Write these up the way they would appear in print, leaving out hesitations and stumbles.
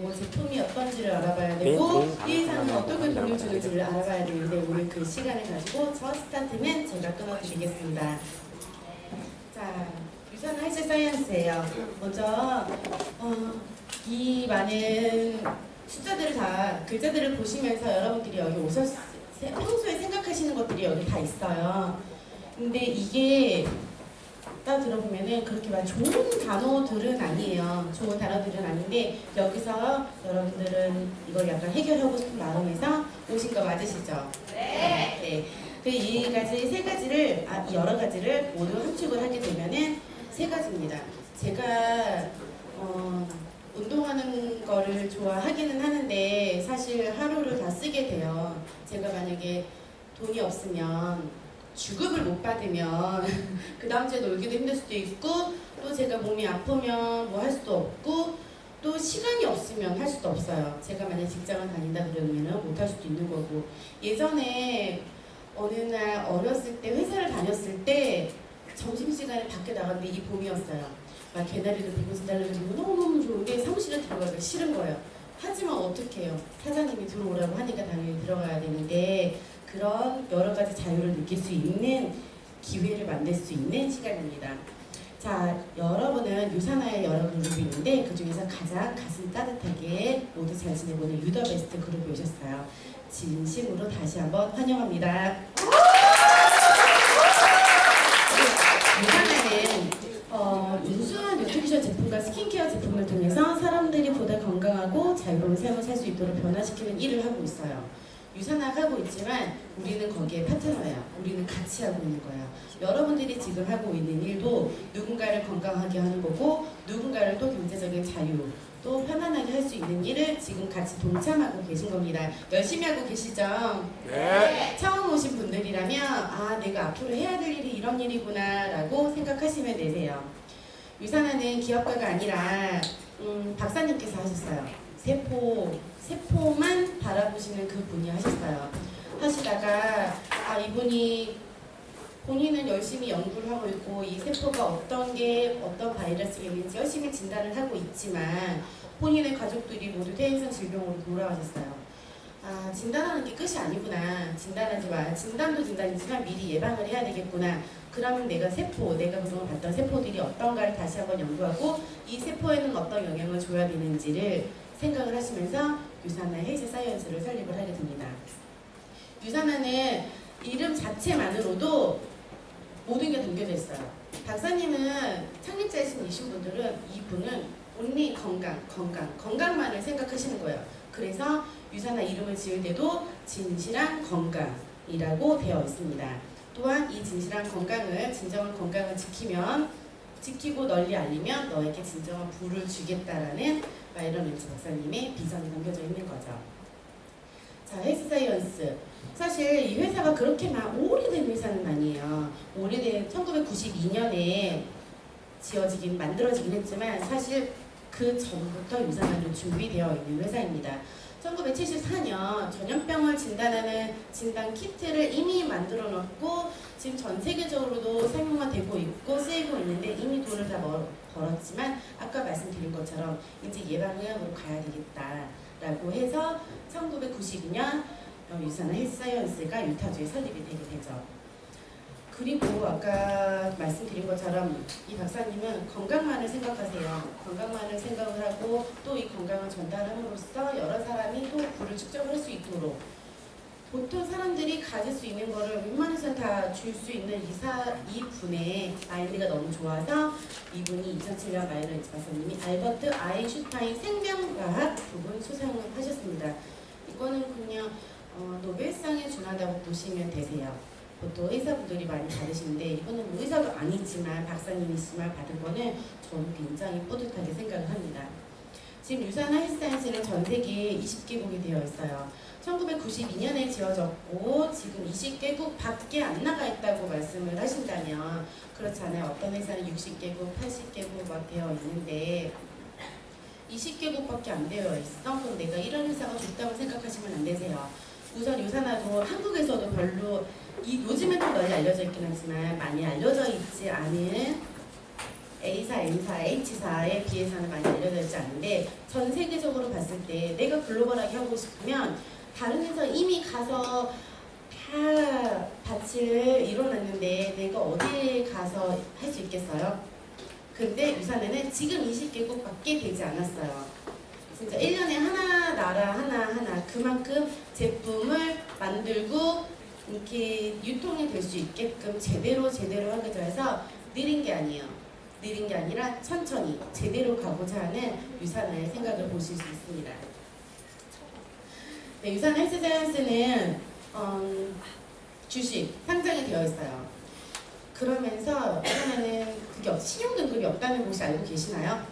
되고 제품이 어떤지를 알아봐야 되고 이 회사는 어떻게 돈을 주는지를 알아봐야 되는데 오늘 그 시간을 가지고 첫 스타트는 제가 끊어드리겠습니다. 자, 유산 헬스 사이언스예요. 먼저 이 많은 숫자들을 다 글자들을 보시면서 여러분들이 여기 평소에 생각하시는 것들이 여기 다 있어요. 근데 이게 딱 들어보면은 그렇게 막 좋은 단어들은 아니에요. 좋은 단어들은 아닌데 여기서 여러분들은 이걸 약간 해결하고 싶은 마음에서 오신 거 맞으시죠? 네. 이 세 가지를 여러 가지를 모두 함축을 하게 되면은 세 가지입니다. 제가 운동하는 거를 좋아하기는 하는데 사실 하루를 다 쓰게 돼요. 제가 만약에 돈이 없으면 주급을 못 받으면 그 다음 주에 놀기도 힘들 수도 있고 또 제가 몸이 아프면 뭐 할 수도 없고 또 시간이 없으면 할 수도 없어요. 제가 만약 직장을 다닌다 그러면 못 할 수도 있는 거고 예전에 어느 날 어렸을 때 회사를 다녔을 때 점심시간에 밖에 나갔는데 이 봄이었어요. 막 개나리도 피고 진달래도 피고 너무너무 좋은데 사무실에 들어가기가 싫은 거예요. 하지만 어떻게 해요? 사장님이 들어오라고 하니까 당연히 들어가야 되는데 그런 여러 가지 자유를 느낄 수 있는 기회를 만들 수 있는 시간입니다. 자, 여러분은 유산화의 여러 그룹이 있는데 그 중에서 가장 가슴 따뜻하게 모두 잘 지내고 있는 유더베스트 그룹이 오셨어요. 진심으로 다시 한번 환영합니다. 유산화는 우수한 뉴트리션 제품과 스킨케어 제품을 통해서 사람들이 보다 건강하고 자유로운 삶을 살 수 있도록 변화시키는 일을 하고 있어요. 유산화하고 있지만 우리는 거기에 파트너예요. 우리는 같이 하고 있는 거예요. 여러분들이 지금 하고 있는 일도 누군가를 건강하게 하는 거고 누군가를 또 경제적인 자유 또 편안하게 할 수 있는 일을 지금 같이 동참하고 계신 겁니다. 열심히 하고 계시죠? 네. 처음 오신 분들이라면 내가 앞으로 해야 될 일이 이런 일이구나 라고 생각하시면 되세요. 유산화는 기업가가 아니라 박사님께서 하셨어요. 세포만 바라보시는 그 분이 하셨어요. 하시다가 이분이 본인은 열심히 연구를 하고 있고 이 세포가 어떤 바이러스가 있는지 열심히 진단을 하고 있지만 본인의 가족들이 모두 퇴행성 질병으로 돌아가셨어요. 진단하는 게 끝이 아니구나. 진단하지 마. 진단도 진단이지만 미리 예방을 해야 되겠구나. 그러면 내가 그동안 봤던 세포들이 어떤가를 다시 한번 연구하고 이 세포에는 어떤 영향을 줘야 되는지를 생각을 하시면서 유산화 헬스 사이언스를 설립을 하게 됩니다. 유산화는 이름 자체만으로도 모든 게 담겨져 있어요. 박사님은 창립자이신 분들은 이분은 온리 건강만을 생각하시는 거예요. 그래서 유산화 이름을 지을 때도 진실한 건강이라고 되어 있습니다. 또한 이 진실한 진정한 건강을 지키고 널리 알리면 너에게 진정한 부를 주겠다라는 마이런 렌츠 박사님의 비전이 담겨져 있는 거죠. 자, 헬스 사이언스. 사실 이 회사가 그렇게 오래된 회사는 아니에요. 1992년에 만들어지긴 했지만 사실 그 전부터 유산화는 준비되어 있는 회사입니다. 1974년 전염병을 진단하는 진단 키트를 이미 만들어 놓고 지금 전 세계적으로도 사용화 되고 있고 쓰이고 있는데 이미 돈을 다 벌었지만 아까 말씀드린 것처럼 이제 예방의학으로 가야 되겠다라고 해서 1992년 유산화 헬스 사이언스가 유타주에 설립이 되게 되죠. 그리고 아까 말씀드린 것처럼 이 박사님은 건강만을 생각하세요. 건강만을 생각을 하고 또 이 건강을 전달함으로써 여러 사람이 또 부를 축적할 수 있도록 보통 사람들이 가질 수 있는 거를 웬만해서 다 줄 수 있는 이 분의 아이디가 너무 좋아서 이분이 2007년 마이런 렌츠 박사님이 알버트 아인슈타인 생명과학 부분 수상을 하셨습니다. 이거는 그냥 노벨상에 준한다고 보시면 되세요. 보통 의사분들이 많이 받으시는데 이거는 뭐 의사도 아니지만 박사님이지만 받은 거는 저는 굉장히 뿌듯하게 생각을 합니다. 지금 유산화 헬스사이언스는 전 세계에 20개국이 되어 있어요. 1992년에 지어졌고 지금 20개국 밖에 안 나가 있다고 말씀을 하신다면 그렇잖아요. 어떤 회사는 60개국, 80개국 막 되어 있는데 20개국밖에 안 되어 있어. 그럼 내가 이런 회사가 좋다고 생각하시면 안 되세요. 우선 유산화도 한국에서도 별로 요즘엔 좀 널리 알려져 있긴 하지만 많이 알려져 있지 않은 A사, M사, H사에 비해서는 많이 알려져 있지 않은데 전 세계적으로 봤을 때 내가 글로벌하게 하고 싶으면 다른 회사 이미 가서 다 밭을 이뤄놨는데 내가 어디에 가서 할 수 있겠어요? 근데 유산에는 지금 20개국밖에 되지 않았어요. 진짜 1년에 하나 나라 하나 그만큼 제품을 만들고 이렇게 유통이 될 수 있게끔 제대로 하고자 해서 느린 게 아니에요. 느린 게 아니라 천천히 제대로 가고자 하는 유산을 생각을 보실 수 있습니다. 네, 유산 헬스사이언스는 주식 상장이 되어 있어요. 그러면서 유산에는 그게 신용 등급이 없다는 곳이 알고 계시나요?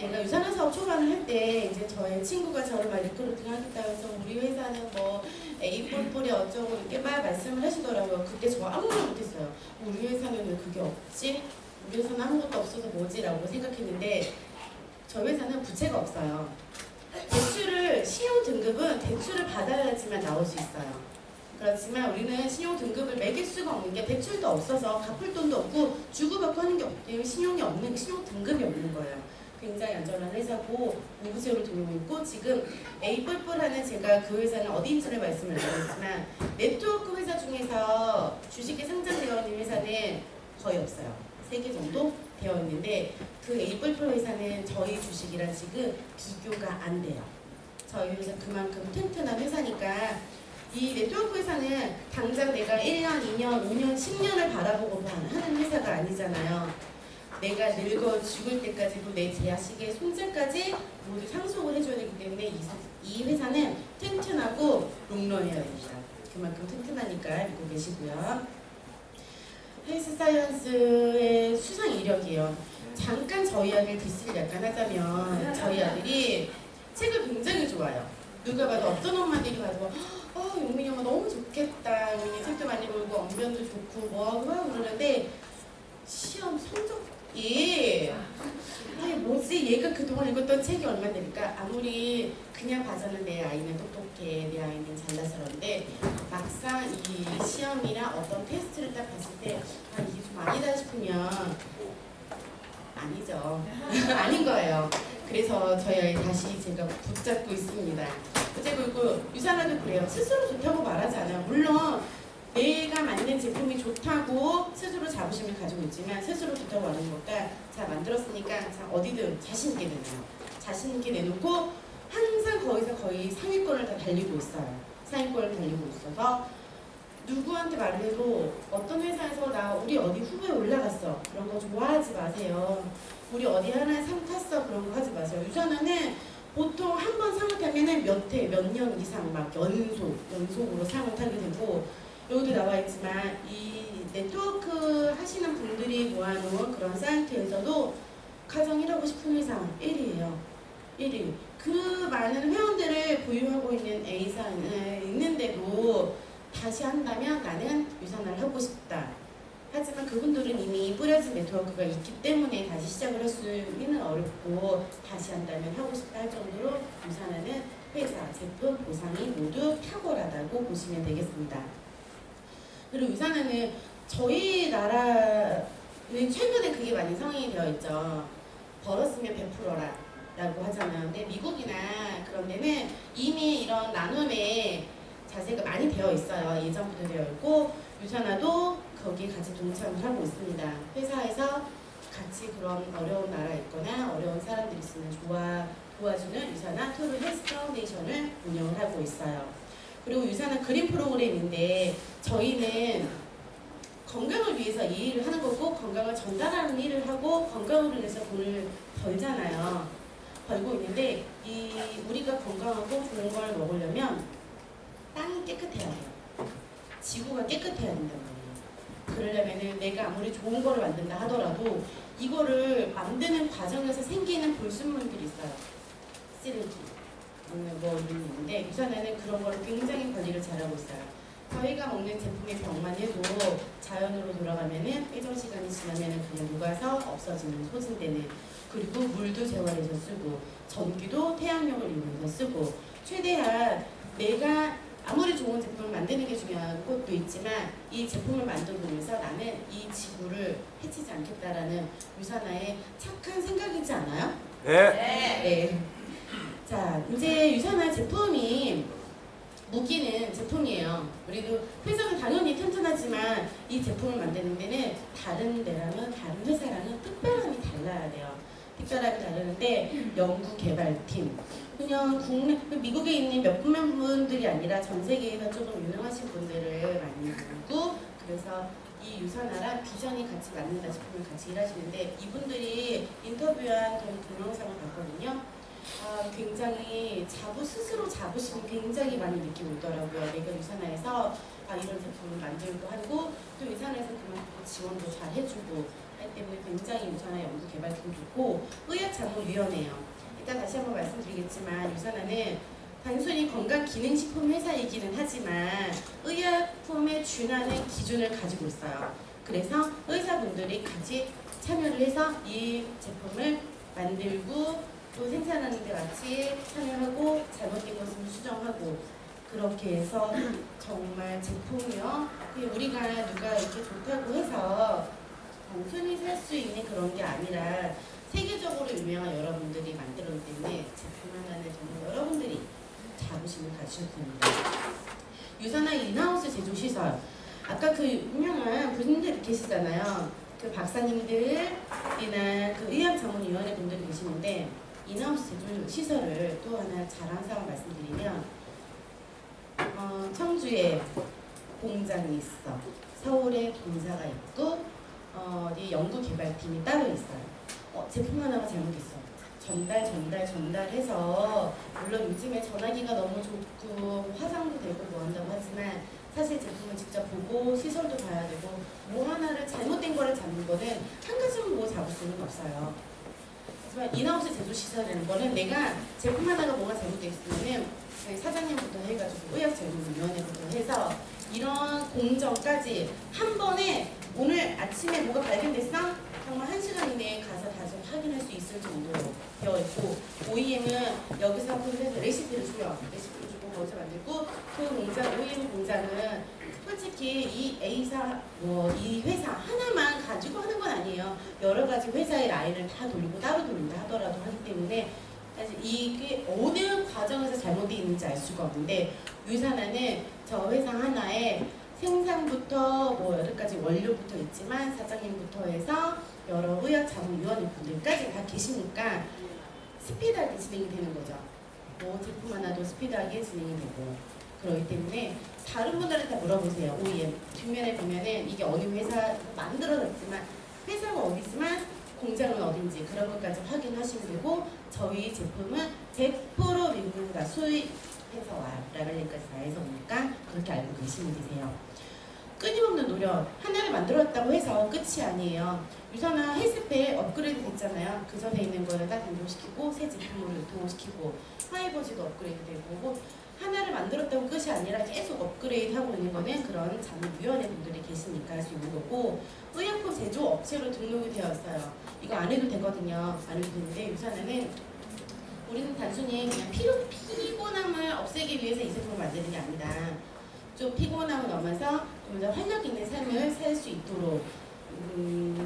제가 유산화 사업 초반을 할 때 이제 저의 친구가 저를 막 리크루팅 하겠다 해서 우리 회사는 뭐 A 뿔뿔이 어쩌고 이렇게 막 말씀을 하시더라고요. 그때 저 아무 말 못했어요. 우리 회사는 왜 그게 없지? 우리 회사는 아무것도 없어서 뭐지라고 생각했는데 저희 회사는 부채가 없어요. 대출을 신용 등급은 대출을 받아야지만 나올 수 있어요. 그렇지만 우리는 신용 등급을 매길 수가 없는 게 대출도 없어서 갚을 돈도 없고 주고받고 하는 게 없대요. 신용 등급이 없는 거예요. 굉장히 안전한 회사고 무부채로 들어오고 있고 지금 A뿔뿔하는 제가 그 회사는 어디인지를 말씀을 안 드렸지만 네트워크 회사 중에서 주식에 상장되어 있는 회사는 거의 없어요. 3개 정도 되어 있는데 그 A뿔뿔 회사는 저희 주식이랑 지금 비교가 안 돼요. 저희 회사 그만큼 튼튼한 회사니까 이 네트워크 회사는 당장 내가 1년, 2년, 5년, 10년을 바라보고 하는 회사가 아니잖아요. 내가 늙어 죽을 때까지도 내 재화식의 손질까지 모두 상속을 해줘야 되기 때문에 이 회사는 튼튼하고 롱런해야 됩니다. 그만큼 튼튼하니까 믿고 계시고요. 헬스사이언스의 수상 이력이에요. 잠깐 저희 아들 디스를 약간 하자면 저희 아들이 책을 굉장히 좋아해요. 누가 봐도 어떤 엄마들이 봐도 용민이 엄마 너무 좋겠다. 용민이 책도 많이 보고 언변도 좋고 뭐하고 그러는데 시험 성적이 뭐지? 얘가 그동안 읽었던 책이 얼마 되니까 아무리 그냥 봐서는 내 아이는 똑똑해, 내 아이는 잘나서 그런데 막상 이 시험이나 어떤 테스트를 딱 봤을 때 이게 좀 아니다 싶으면 아니죠. 아닌 거예요. 그래서 저희 아이 다시 제가 붙잡고 있습니다. 그리고 유산화도 그래요. 스스로 좋다고 말하지 않아요. 물론 내가 만든 제품이 좋다고 스스로 자부심을 가지고 있지만 스스로 좋다고 하는 것과 자 만들었으니까 자 어디든 자신 있게 내놔요. 자신 있게 내놓고 항상 거기서 거의 상위권을 다 달리고 있어요. 상위권을 달리고 있어서 누구한테 말해도 어떤 회사에서 나 우리 어디 후보에 올라갔어 그런 거 좋아하지 마세요. 우리 어디 하나 상 탔어 그런 거 하지 마세요. 유산화는 보통 한 번 상을 타면은 몇 년 이상 막 연속으로 상을 타게 되고 여기도 나와 있지만 이 네트워크 하시는 분들이 모아놓은 그런 사이트에서도 가장 일하고 싶은 회사 1위예요. 1위. 그 많은 회원들을 보유하고 있는 A사는 있는데도 다시 한다면 나는 유산화를 하고 싶다. 하지만 그분들은 이미 뿌려진 네트워크가 있기 때문에 다시 시작을 할 수는 어렵고 다시 한다면 하고 싶다 할 정도로 유산화는 회사, 제품, 보상이 모두 탁월하다고 보시면 되겠습니다. 그리고 유산화는 저희 나라는 최근에 그게 많이 성행이 되어 있죠. 벌었으면 베풀어라 라고 하잖아요. 근데 미국이나 그런 데는 이미 이런 나눔의 자세가 많이 되어 있어요. 예전부터 되어 있고 유산화도 거기에 같이 동참을 하고 있습니다. 회사에서 같이 그런 어려운 나라에 있거나 어려운 사람들이 있으면 도와주는 유산화 토르 헬스 파운데이션을 운영을 하고 있어요. 그리고 유산화 그린 프로그램인데 저희는 건강을 위해서 이 일을 하는 거고 건강을 전달하는 일을 하고 건강을 위해서 돈을 벌잖아요. 벌고 있는데 우리가 건강하고 좋은 걸 먹으려면 땅이 깨끗해야 돼요. 지구가 깨끗해야 된단 말이에요. 그러려면 내가 아무리 좋은 거를 만든다 하더라도 이거를 만드는 과정에서 생기는 불순물들이 있어요. 쓰레기, 뭐 이런 게 있는데 유산화는 그런 걸 굉장히 관리를 잘하고 있어요. 저희가 먹는 제품의 병만 해도 자연으로 돌아가면은 회전 시간이 지나면은 그냥 녹아서 없어지는 소진되는 그리고 물도 재활해서 쓰고 전기도 태양력을 이용해서 쓰고 최대한 내가 아무리 좋은 제품을 만드는 게 중요한 것도 있지만 이 제품을 만들면서 나는 이 지구를 해치지 않겠다라는 유산화의 착한 생각이지 않아요? 네. 네. 자, 이제 유산화 제품이 무기는 제품이에요. 우리도 회사는 당연히 튼튼하지만 이 제품을 만드는 데는 다른 데랑은 다른 회사랑은 특별함이 달라야 돼요. 특별함이 다르는데 연구개발팀 그냥 국내 미국에 있는 몇몇 분들이 아니라 전 세계에서 조금 유명하신 분들을 많이 부르고 그래서 이 유산화랑 비전이 같이 맞는다 싶으면 같이 일하시는데 이분들이 인터뷰한 그런 동영상을 봤거든요. 굉장히 스스로 자부심이 굉장히 많이 느끼고 있더라고요. 내가 유산화에서 이런 제품을 만들고 하고 또 유산화에서 그만큼 지원도 잘 해주고 하기 때문에 굉장히 유산화 연구 개발팀 좋고 의약자문위원회예요. 이따 다시 한번 말씀드리겠지만 유산화는 단순히 건강기능식품 회사이기는 하지만 의약품에 준하는 기준을 가지고 있어요. 그래서 의사분들이 같이 참여를 해서 이 제품을 만들고 또 생산하는 데 같이 참여하고 잘못된 것은 수정하고 그렇게 해서 정말 제품이요. 우리가 누가 이렇게 좋다고 해서 단순히 살 수 있는 그런 게 아니라 세계적으로 유명한 여러분들이 만들었기 때문에 제품 하나는 정말 여러분들이 자부심을 가지셔야 됩니다. 유산화 인하우스 제조시설 아까 그 유명한 분들 계시잖아요. 그 박사님들이나 그 의학자문위원회 분들이 계시는데 인하우스 제조 시설을 또 하나 자랑사항 말씀드리면 청주에 공장이 있어. 서울에 본사가 있고 어디 연구개발팀이 따로 있어요. 제품 하나가 잘못됐어. 전달해서 물론 요즘에 전화기가 너무 좋고 화상도 되고 뭐 한다고 하지만 사실 제품을 직접 보고 시설도 봐야 되고 뭐 하나를 잘못된 거를 잡는 거는 한 가지만 뭐 잡을 수는 없어요. 하지만 인하우스 제조시설이라는 거는 내가 제품 하나가 뭐가 잘못되어 있으면 저희 사장님부터 해가지고 의학자문위원회부터 해서 이런 공정까지 한 번에 오늘 아침에 뭐가 발견됐어? 정말 1시간 이내에 가서 다시 확인할 수 있을 정도로 되어 있고 OEM은 여기서 레시피를 주고 먼저 만들고 그 공장, OEM 공장은 솔직히 이 A사, 이 회사 하나만 가지고 하는 건 아니에요. 여러 가지 회사의 라인을 다 돌리고 따로 돌린다 하더라도 하기 때문에 사실 이게 어느 과정에서 잘못되어 있는지 알 수가 없는데 유산화는 저 회사 하나에 생산부터 뭐 여러 가지 원료부터 있지만 사장님부터 해서 여러 의학자문위원회 분들까지 다 계시니까 스피드하게 진행이 되는 거죠. 뭐 제품 하나도 스피드하게 진행이 되고 그렇기 때문에 다른 분들한테 다 물어보세요. OEM 뒷면에 보면은 이게 어느 회사 만들어졌지만 회사가 어디 있지만 공장은 어딘지 그런 것까지 확인하시면 되고 저희 제품은 100% 미국에서 수입해서 와요. 라벨링까지 다 해서 오니까 그렇게 알고 계시면 되세요. 끊임없는 노력 하나를 만들었다고 해서 끝이 아니에요. 유산화 헬스팩 업그레이드 됐잖아요. 그 전에 있는 거를 다 변경시키고 새 제품으로 유통시키고 하이버지도 업그레이드 되고 하나를 만들었다고 끝이 아니라 계속 업그레이드 하고 있는 거는 그런 자문위원회 분들이 계시니까 할 수 있는 거고 의약품 제조 업체로 등록이 되었어요. 이거 안 해도 되거든요. 안 해도 되는데 유산화는 우리는 단순히 그냥 피곤함을 없애기 위해서 이 제품을 만드는 게 아니다. 좀 피곤함을 넘어서 좀 더 활력 있는 삶을 살 수 있도록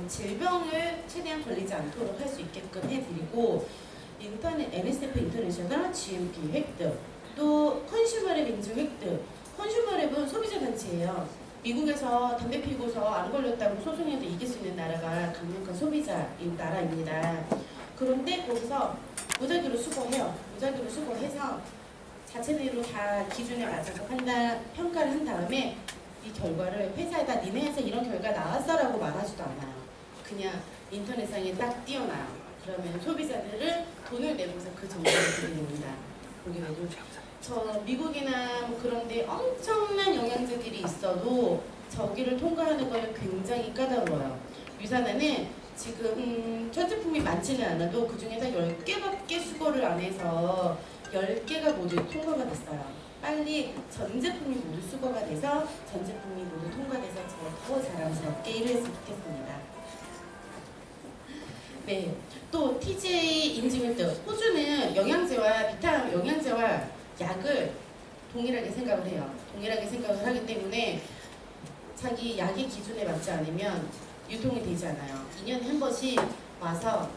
질병을 최대한 걸리지 않도록 할 수 있게끔 해드리고 NSF 인터내셔널 GMP 획득 또 컨슈머랩 인증 획득 컨슈머랩은 소비자 단체예요. 미국에서 담배 피고서 안 걸렸다고 소송해도 이길 수 있는 나라가 강력한 소비자인 나라입니다. 그런데 거기서 무작위로 수거해요. 무작위로 수거해서 자체대로 다 기준에 맞춰서 평가를 한 다음에 이 결과를 회사에다 니네 회사 이런 결과 나왔어라고 말하지도 않아요. 그냥 인터넷상에 딱 띄워놔요. 그러면 소비자들을 돈을 내고서 그 정보를 드립니다. 거기에도 저 미국이나 뭐 그런데 엄청난 영양제들이 있어도 저기를 통과하는 거는 굉장히 까다로워요. 유산화는 지금 첫 제품이 많지는 않아도 그 중에서 10개밖에 수거를 안 해서 10개가 모두 통과가 됐어요. 빨리 전 제품이 모두 수거가 돼서 전 제품이 모두 통과돼서 제가 더 자랑스럽게 일했으면 좋겠습니다. 네, 또 TGA 인증 획득. 호주는 영양제와 약을 동일하게 생각을 해요. 동일하게 생각을 하기 때문에 자기 약의 기준에 맞지 않으면 유통이 되지 않아요. 2년에 한 번씩 와서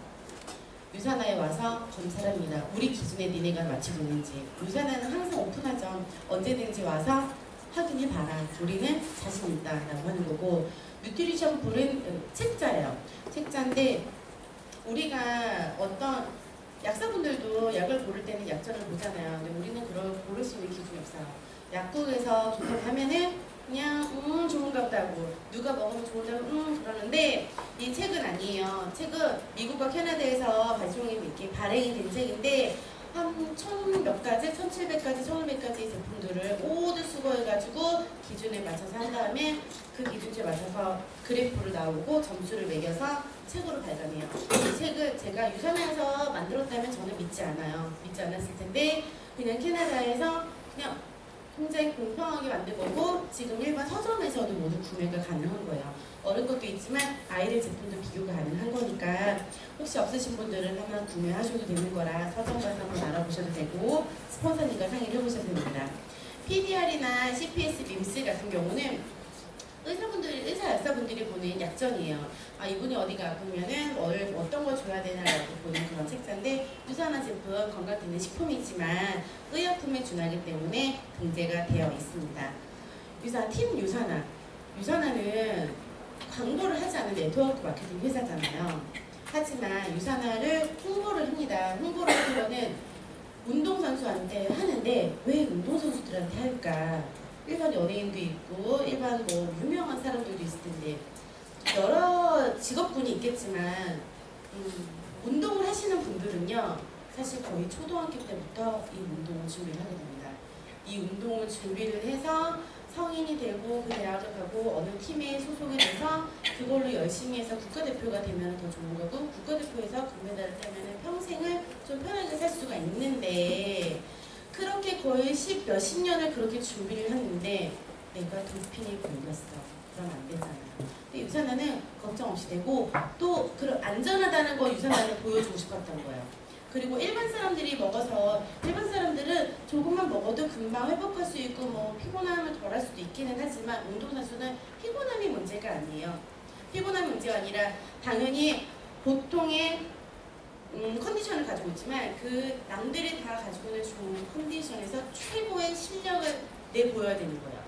유산화에 와서 검사를 합니다. 우리 기준에 니네가 맞추고 있는지. 유산화는 항상 오픈하죠. 언제든지 와서 확인해봐라. 우리는 자신 있다 라고 하는 거고, 뉴트리션 불은 책자예요. 책자인데 우리가 어떤 약사분들도 약을 고를 때는 약점을 보잖아요. 근데 우리는 그걸 고를 수 있는 기준이 없어요. 약국에서 좋다고 하면은 그냥 좋은가 보다 하고, 누가 먹으면 좋은다고 그러는데, 이 책은 아니에요. 책은 미국과 캐나다에서 발행이 된 책인데 한 1000몇 가지, 1700가지, 1500가지 제품들을 모두 수거해가지고 기준에 맞춰서 한 다음에 그 기준치에 맞춰서 그래프를 나오고 점수를 매겨서 책으로 발간해요. 이 책을 제가 유산화에서 만들었다면 저는 믿지 않아요. 믿지 않았을 텐데 그냥 캐나다에서 그냥 굉장히 공평하게 만든 거고, 지금 일반 서점에서도 모두 구매가 가능한 거예요. 어른 것도 있지만 아이들 제품도 비교가 가능한 거니까 혹시 없으신 분들은 한번 구매하셔도 되는 거라 서점 가서 한번 알아보셔도 되고, 스폰서님과 상의를 해보셔도 됩니다. PDR이나 CPS, 밈스 같은 경우는 의사 약사분들이 보는 약점이에요. 아, 이분이 어디가 아프면은 어떤 걸 줘야 되나라고 보는 그런 책자인데, 유산화 제품 건강기능 식품이지만 의약품에 준하기 때문에 등재가 되어 있습니다. 팀 유산화. 유산화는 광고를 하지 않은 네트워크 마케팅 회사잖아요. 하지만 유산화를 홍보를 합니다. 홍보를 하는 거는 운동선수한테 하는데 왜 운동선수들한테 할까? 일반 연예인도 있고 일반 유명한 사람들도 있을 텐데 여러 직업군이 있겠지만 운동을 하시는 분들은요, 사실 거의 초등학교 때부터 이 운동을 준비를 하게 됩니다. 이 운동을 준비를 해서 성인이 되고 그 대학을 가고 어느 팀에 소속이 돼서 그걸로 열심히 해서 국가대표가 되면 더 좋은 거고, 국가대표에서 금메달을 따면 평생을 좀 편하게 살 수가 있는데, 그렇게 거의 몇십 년을 그렇게 준비를 했는데 내가 도핑에 걸렸어. 그러면 안 되잖아요. 근데 유산화는 걱정 없이 되고, 또 안전하다는 거 유산화를 보여주고 싶었던 거예요. 그리고 일반 사람들이 먹어서, 일반 사람들은 조금만 먹어도 금방 회복할 수 있고 피곤함을 덜 할 수도 있기는 하지만, 운동선수는 피곤함이 문제가 아니에요. 피곤함이 문제가 아니라 당연히 보통의 컨디션을 가지고 있지만 그 남들이 다 가지고 있는 좋은 컨디션에서 최고의 실력을 내보여야 되는 거예요.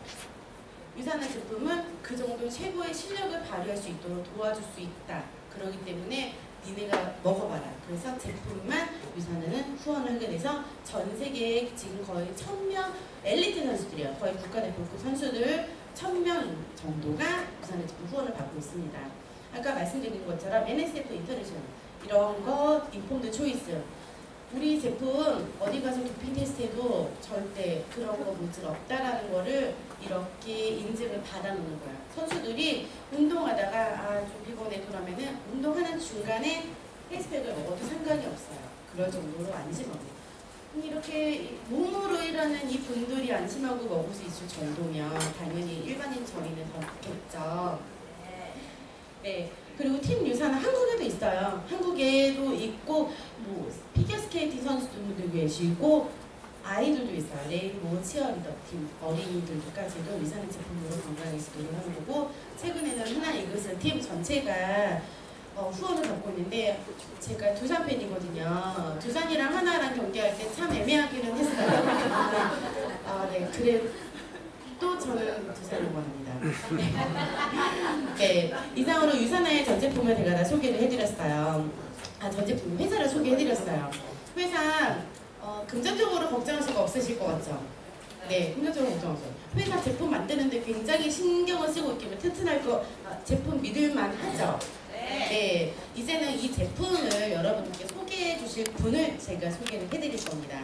유산화 제품은 그 정도 최고의 실력을 발휘할 수 있도록 도와줄 수 있다. 그렇기 때문에 니네가 먹어봐라. 그래서 제품만 유산화는 후원을 하게 돼서 전 세계에 지금 거의 1000명 엘리트 선수들이에요. 거의 국가대표급 선수들 1000명 정도가 유산화 제품 후원을 받고 있습니다. 아까 말씀드린 것처럼 NSF 인터내셔널 이런 거, 인폼드 초이스, 우리 제품 어디 가서 도핑 테스트해도 절대 그런 거 문제가 없다라는 거를 이렇게 인증을 받아놓는 거야. 선수들이 운동하다가 좀 피곤해 그러면은 운동하는 중간에 헬스팩을 먹어도 상관이 없어요. 그럴 정도로 안심하고. 이렇게 몸으로 일하는 이 분들이 안심하고 먹을 수 있을 정도면 당연히 일반인 저희는 더 좋겠죠. 네. 그리고 팀 유산화 한국에도 있어요. 한국에도 있고 피겨스케이팅 선수들도 계시고 아이들도 있어요. 레인보우 치어리더 팀 어린이들까지도 유산화 제품으로 건강해지도록 하는 거고, 최근에는 하나 이글스 팀 전체가 후원을 받고 있는데, 제가 두산 팬이거든요. 두산이랑 하나랑 경기할 때 참 애매하기는 했어요. 네, 그래. 또 저는 두산을 응원합니다. 네, 이상으로 유산화의 전 제품을 제가 다 소개를 해드렸어요. 전 제품 회사를 소개해드렸어요. 회사 금전적으로 걱정하실 거 없으실 것 같죠? 네, 금전적으로 걱정하세요. 회사 제품 만드는데 굉장히 신경을 쓰고 있기에 튼튼할 거, 제품 믿을만 하죠? 네, 이제는 이 제품을 여러분께 소개해 주실 분을 제가 소개를 해드릴 겁니다.